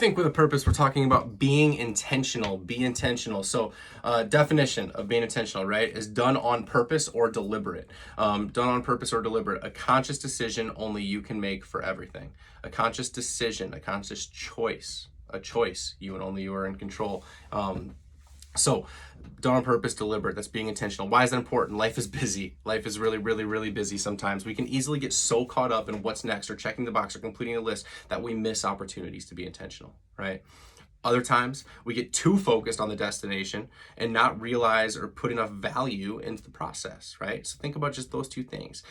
Think with a purpose, we're talking about being intentional. Be intentional. So, definition of being intentional, right, is done on purpose or deliberate. Done on purpose or deliberate. A conscious decision only you can make for everything. A conscious decision, a conscious choice, a choice you and only you are in control. So, done on purpose, deliberate. That's being intentional. Why is that important? Life is busy. Life is really, really, really busy sometimes. We can easily get so caught up in what's next or checking the box or completing a list that we miss opportunities to be intentional, right? Other times, we get too focused on the destination and not realize or put enough value into the process, right? So think about just those two things.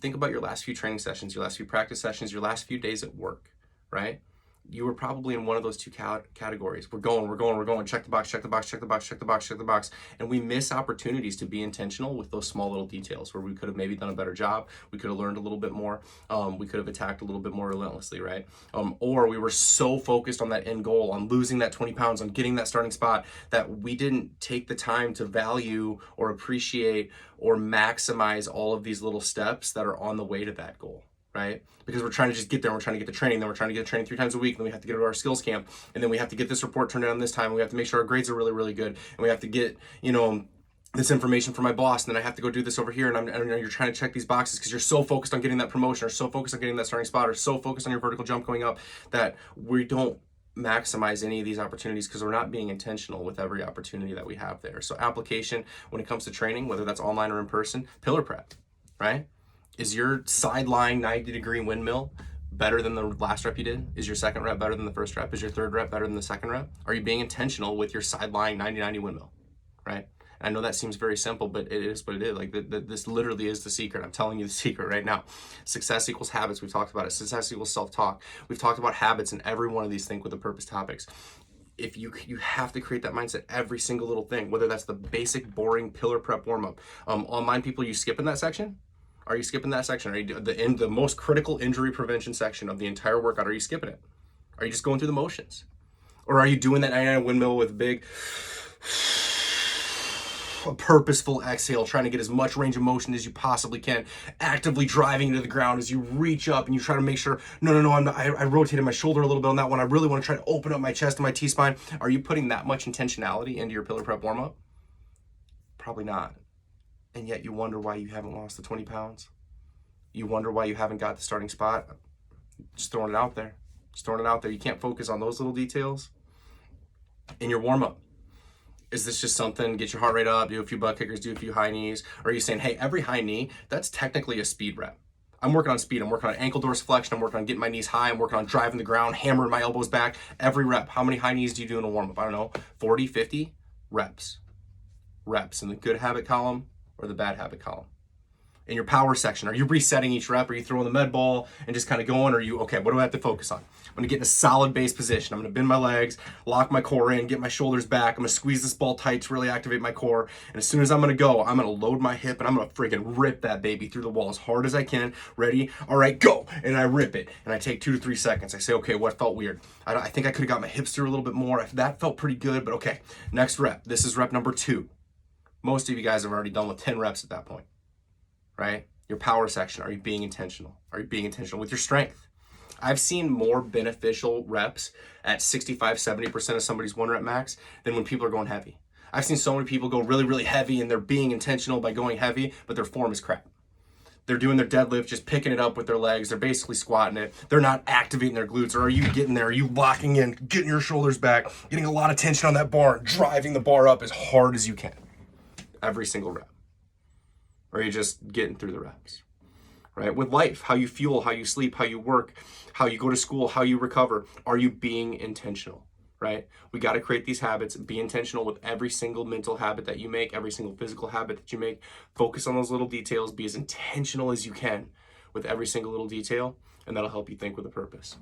Think about your last few training sessions, your last few practice sessions, your last few days at work, right? You were probably in one of those two categories. We're going, check the box, check the box, check the box, check the box, check the box. And we miss opportunities to be intentional with those small little details where we could have maybe done a better job. We could have learned a little bit more. We could have attacked a little bit more relentlessly, right? Or we were so focused on that end goal, on losing that 20 pounds, on getting that starting spot, that we didn't take the time to value or appreciate or maximize all of these little steps that are on the way to that goal. Right? Because we're trying to just get there, we're trying to get the training, then we're trying to get the training 3 times a week, then we have to get to our skills camp, and then we have to get this report turned in on this time, and we have to make sure our grades are really, really good, and we have to get, this information from my boss, and then I have to go do this over here, and you're trying to check these boxes because you're so focused on getting that promotion, or so focused on getting that starting spot, or so focused on your vertical jump going up, that we don't maximize any of these opportunities because we're not being intentional with every opportunity that we have there. So application when it comes to training, whether that's online or in person, pillar prep, right? Is your sideline 90-degree windmill better than the last rep you did? Is your second rep better than the first rep? Is your third rep better than the second rep? Are you being intentional with your sideline 90-90 windmill, right? I know that seems very simple, but it is what it is. Like this literally is the secret. I'm telling you the secret right now. Success equals habits. We've talked about it. Success equals self-talk. We've talked about habits in every one of these Think with a Purpose topics. If you have to create that mindset every single little thing, whether that's the basic, boring pillar prep warm-up. Online people, you skipping that section? Are you skipping that section? Are you the most critical injury prevention section of the entire workout? Are you skipping it? Are you just going through the motions? Or are you doing that 99 windmill with big, a purposeful exhale, trying to get as much range of motion as you possibly can, actively driving into the ground as you reach up and you try to make sure, no, I rotated my shoulder a little bit on that one. I really want to try to open up my chest and my T-spine. Are you putting that much intentionality into your pillar prep warm-up? Probably not. And yet you wonder why you haven't lost the 20 pounds. You wonder why you haven't got the starting spot. Just throwing it out there. Just throwing it out there. You can't focus on those little details in your warm-up. Is this just something, get your heart rate up, do a few butt kickers, do a few high knees? Or are you saying, hey, every high knee, that's technically a speed rep. I'm working on speed. I'm working on ankle dorsiflexion. I'm working on getting my knees high. I'm working on driving the ground, hammering my elbows back. Every rep. How many high knees do you do in a warm-up? I don't know, 40, 50 reps. Reps in the good habit column or the bad habit column. In your power section, are you resetting each rep? Are you throwing the med ball and just kind of going? Or are you, okay, what do I have to focus on? I'm gonna get in a solid base position. I'm gonna bend my legs, lock my core in, get my shoulders back. I'm gonna squeeze this ball tight to really activate my core. And as soon as I'm gonna go, I'm gonna load my hip and I'm gonna freaking rip that baby through the wall as hard as I can. Ready? All right, go. And I rip it. And I take 2 to 3 seconds. I say, okay, what felt weird? I think I could have got my hips through a little bit more. That felt pretty good, but okay. Next rep. This is rep number 2. Most of you guys have already done with 10 reps at that point, right? Your power section, are you being intentional? Are you being intentional with your strength? I've seen more beneficial reps at 65, 70% of somebody's 1 rep max than when people are going heavy. I've seen so many people go really, really heavy and they're being intentional by going heavy, but their form is crap. They're doing their deadlift, just picking it up with their legs. They're basically squatting it. They're not activating their glutes. Or are you getting there? Are you locking in, getting your shoulders back, getting a lot of tension on that bar, driving the bar up as hard as you can? Every single rep. Or are you just getting through the reps, right? With life, how you fuel, how you sleep, how you work, how you go to school, how you recover. Are you being intentional, right? We got to create these habits. Be intentional with every single mental habit that you make, every single physical habit that you make. Focus on those little details. Be as intentional as you can with every single little detail, and that'll help you think with a purpose.